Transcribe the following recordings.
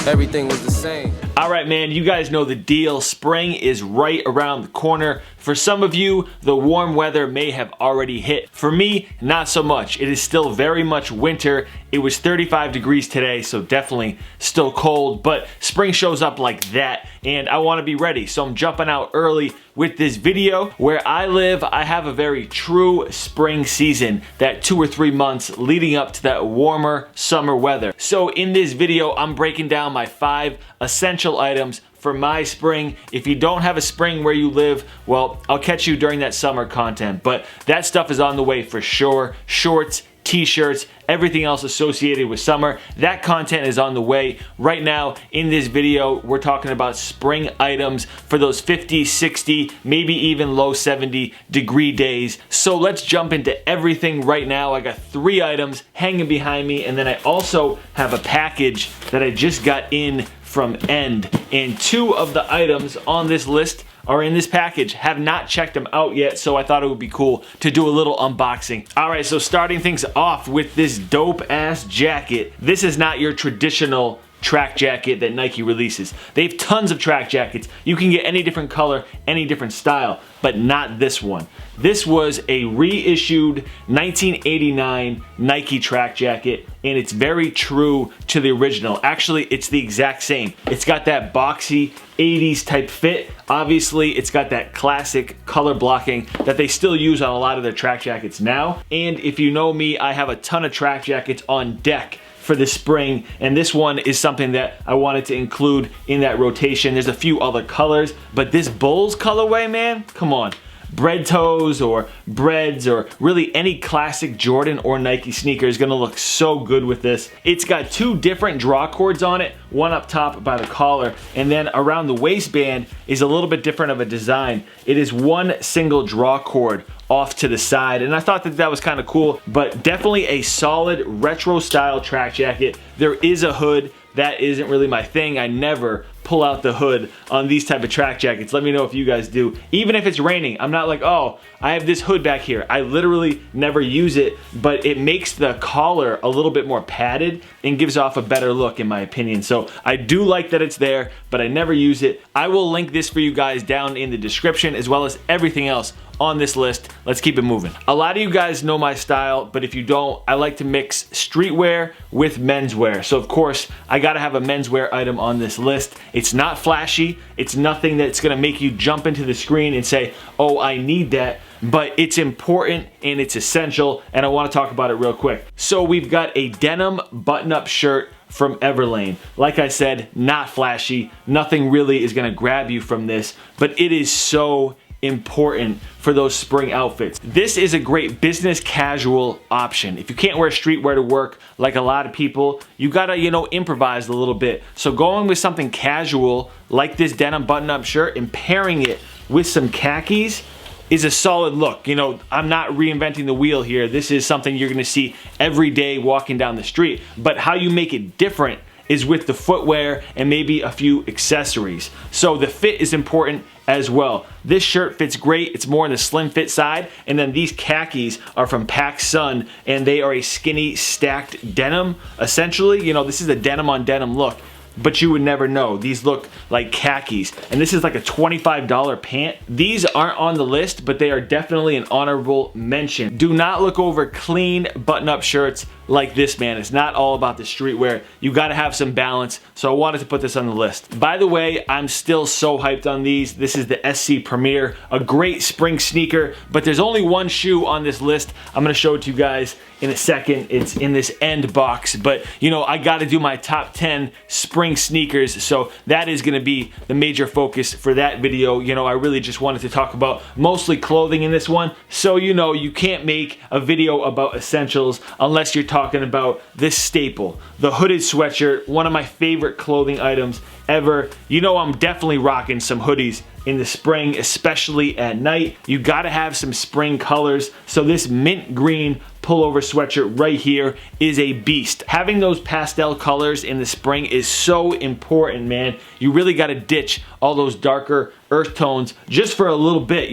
everything was the same. All right, man, you guys know the deal. Spring is right around the corner. For some of you, the warm weather may have already hit. For me, not so much. It is still very much winter. It was 35 degrees today, so definitely still cold, but spring shows up like that, and I want to be ready. So I'm jumping out early with this video. Where I live, I have a very true spring season, that 2 or 3 months leading up to that warmer summer weather. So in this video, I'm breaking down my 5 essential items for my spring. If you don't have a spring where you live, well, I'll catch you during that summer content, but that stuff is on the way for sure. Shorts, t-shirts, everything else associated with summer, that content is on the way. Right now in this video, we're talking about spring items for those 50, 60, maybe even low 70 degree days. So let's jump into everything right now. I got 3 items hanging behind me, and then I also have a package that I just got in from End, and 2 of the items on this list are in this package. Have not checked them out yet, so I thought it would be cool to do a little unboxing. All right, so starting things off with this dope ass jacket. This is not your traditional track jacket that Nike releases. They have tons of track jackets. You can get any different color, any different style, but not this one. This was a reissued 1989 Nike track jacket, and it's very true to the original. Actually, it's the exact same. It's got that boxy 80s type fit. Obviously, it's got that classic color blocking that they still use on a lot of their track jackets now. And if you know me, I have a ton of track jackets on deck for the spring, and this one is something that I wanted to include in that rotation. There's a few other colors, but this Bulls colorway, man, come on. Bread toes or breads or really any classic Jordan or Nike sneaker is gonna look so good with this. It's got 2 different draw cords on it, one up top by the collar, and then around the waistband is a little bit different of a design. It is 1 single draw cord off to the side, and I thought that that was kind of cool, but definitely a solid retro style track jacket. There is a hood. That isn't really my thing. I never pull out the hood on these type of track jackets. Let me know if you guys do. Even if it's raining, I'm not like, oh, I have this hood back here. I literally never use it, but it makes the collar a little bit more padded and gives off a better look in my opinion. So I do like that it's there, but I never use it. I will link this for you guys down in the description, as well as everything else on this list. Let's keep it moving. A lot of you guys know my style, but if you don't, I like to mix streetwear with menswear. So of course, I gotta have a menswear item on this list. It's not flashy. It's nothing that's gonna make you jump into the screen and say, oh, I need that. But it's important and it's essential, and I wanna talk about it real quick. So we've got a denim button-up shirt from Everlane. Like I said, not flashy. Nothing really is gonna grab you from this, but it is so important for those spring outfits. This is a great business casual option. If you can't wear streetwear to work like a lot of people, you gotta, improvise a little bit. So going with something casual like this denim button-up shirt and pairing it with some khakis is a solid look. I'm not reinventing the wheel here. This is something you're gonna see every day walking down the street, but how you make it different is with the footwear and maybe a few accessories. So the fit is important as well. This shirt fits great. It's more on the slim fit side. And then these khakis are from PacSun, and they are a skinny stacked denim. Essentially, this is a denim on denim look, but you would never know. These look like khakis, and this is like a $25 pant. These aren't on the list, but they are definitely an honorable mention. Do not look over clean button-up shirts like this, man. It's not all about the streetwear. You gotta have some balance, so I wanted to put this on the list. By the way, I'm still so hyped on these. This is the SC Premier, a great spring sneaker, but there's only one shoe on this list. I'm gonna show it to you guys in a second. It's in this End box, but I gotta do my top 10 spring sneakers, so that is gonna be the major focus for that video. I really just wanted to talk about mostly clothing in this one, so you can't make a video about essentials unless you're talking about this staple, the hooded sweatshirt, one of my favorite clothing items ever. I'm definitely rocking some hoodies in the spring, especially at night. You gotta have some spring colors, so this mint green pullover sweatshirt right here is a beast. Having those pastel colors in the spring is so important, man. You really gotta ditch all those darker earth tones just for a little bit,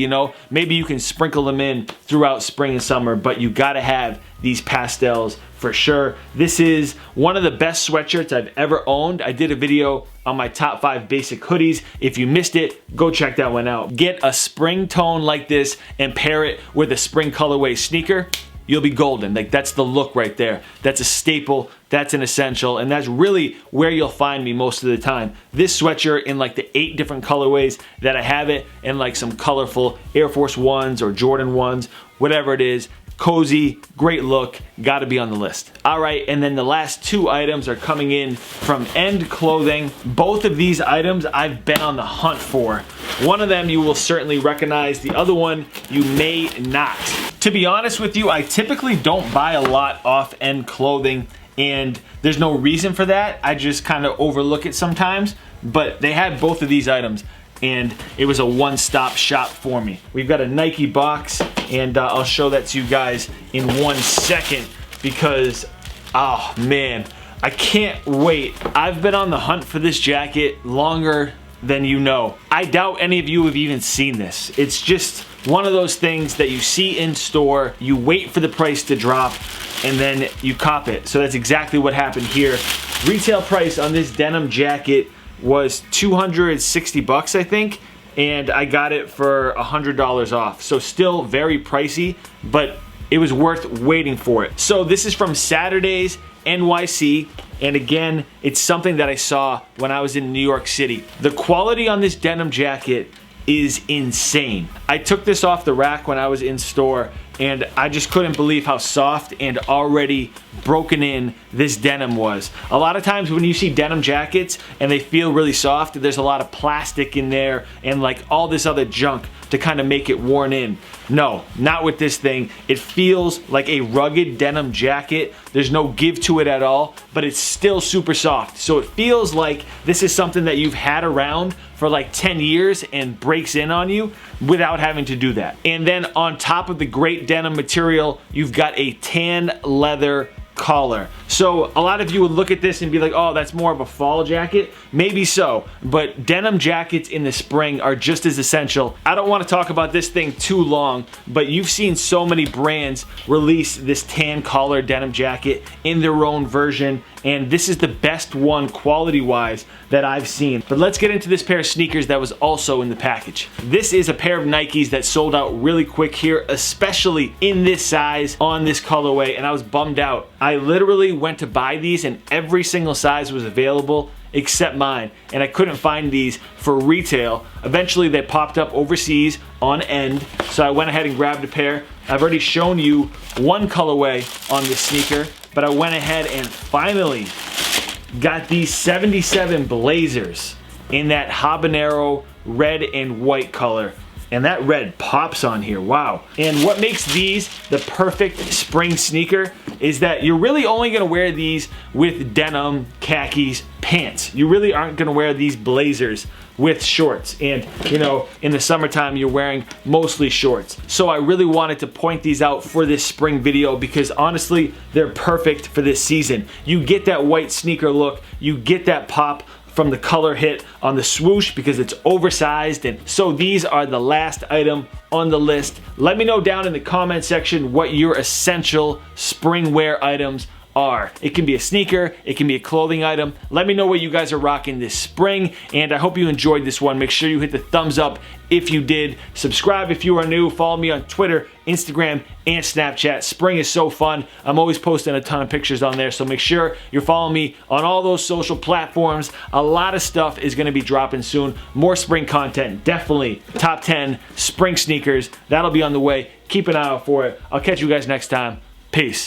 Maybe you can sprinkle them in throughout spring and summer, but you gotta have these pastels for for sure. This is one of the best sweatshirts I've ever owned. I did a video on my top 5 basic hoodies. If you missed it, go check that one out. Get a spring tone like this and pair it with a spring colorway sneaker. You'll be golden. Like, that's the look right there. That's a staple, that's an essential, and that's really where you'll find me most of the time. This sweatshirt in like the 8 different colorways that I have it, and like some colorful Air Force Ones or Jordan Ones, whatever it is. Cozy, great look, gotta be on the list. All right, and then the last 2 items are coming in from End Clothing. Both of these items I've been on the hunt for. One of them you will certainly recognize, the other one you may not. To be honest with you, I typically don't buy a lot off End Clothing, and there's no reason for that. I just kind of overlook it sometimes, but they had both of these items, and it was a one-stop shop for me. We've got a Nike box, and I'll show that to you guys in 1 second because, oh man, I can't wait. I've been on the hunt for this jacket longer than you know. I doubt any of you have even seen this. It's just one of those things that you see in store, you wait for the price to drop, and then you cop it. So that's exactly what happened here. Retail price on this denim jacket was 260 bucks, I think, and I got it for $100 off. So still very pricey, but it was worth waiting for it. So this is from Saturday's NYC, and again, it's something that I saw when I was in New York City. The quality on this denim jacket is insane. I took this off the rack when I was in store, and I just couldn't believe how soft and already broken in this denim was. A lot of times when you see denim jackets and they feel really soft, there's a lot of plastic in there and like all this other junk to kind of make it worn in. No, not with this thing. It feels like a rugged denim jacket. There's no give to it at all, but it's still super soft. So it feels like this is something that you've had around for like 10 years and breaks in on you without having to do that. And then on top of the great denim material, you've got a tan leather collar. So a lot of you would look at this and be like, oh, that's more of a fall jacket. Maybe so, but denim jackets in the spring are just as essential. I don't want to talk about this thing too long, but you've seen so many brands release this tan collar denim jacket in their own version, and this is the best one quality-wise that I've seen. But let's get into this pair of sneakers that was also in the package. This is a pair of Nikes that sold out really quick here, especially in this size on this colorway, and I was bummed out. I literally went to buy these and every single size was available except mine, and I couldn't find these for retail. Eventually they popped up overseas on End, so I went ahead and grabbed a pair. I've already shown you one colorway on this sneaker, but I went ahead and finally got these 77 Blazers in that habanero red and white color. And that red pops on here, wow. And what makes these the perfect spring sneaker is that you're really only gonna wear these with denim, khakis, pants. You really aren't gonna wear these Blazers with shorts. And you know, in the summertime, you're wearing mostly shorts. So I really wanted to point these out for this spring video because honestly, they're perfect for this season. You get that white sneaker look, you get that pop from the color hit on the swoosh because it's oversized. And so these are the last item on the list. Let me know down in the comment section what your essential spring wear items are. It can be a sneaker, it can be a clothing item. Let me know what you guys are rocking this spring, and I hope you enjoyed this one. Make sure you hit the thumbs up if you did. Subscribe if you are new. Follow me on Twitter, Instagram, and Snapchat. Spring is so fun. I'm always posting a ton of pictures on there, so make sure you're following me on all those social platforms. A lot of stuff is gonna be dropping soon. More spring content, definitely. Top 10 spring sneakers, that'll be on the way. Keep an eye out for it. I'll catch you guys next time. Peace.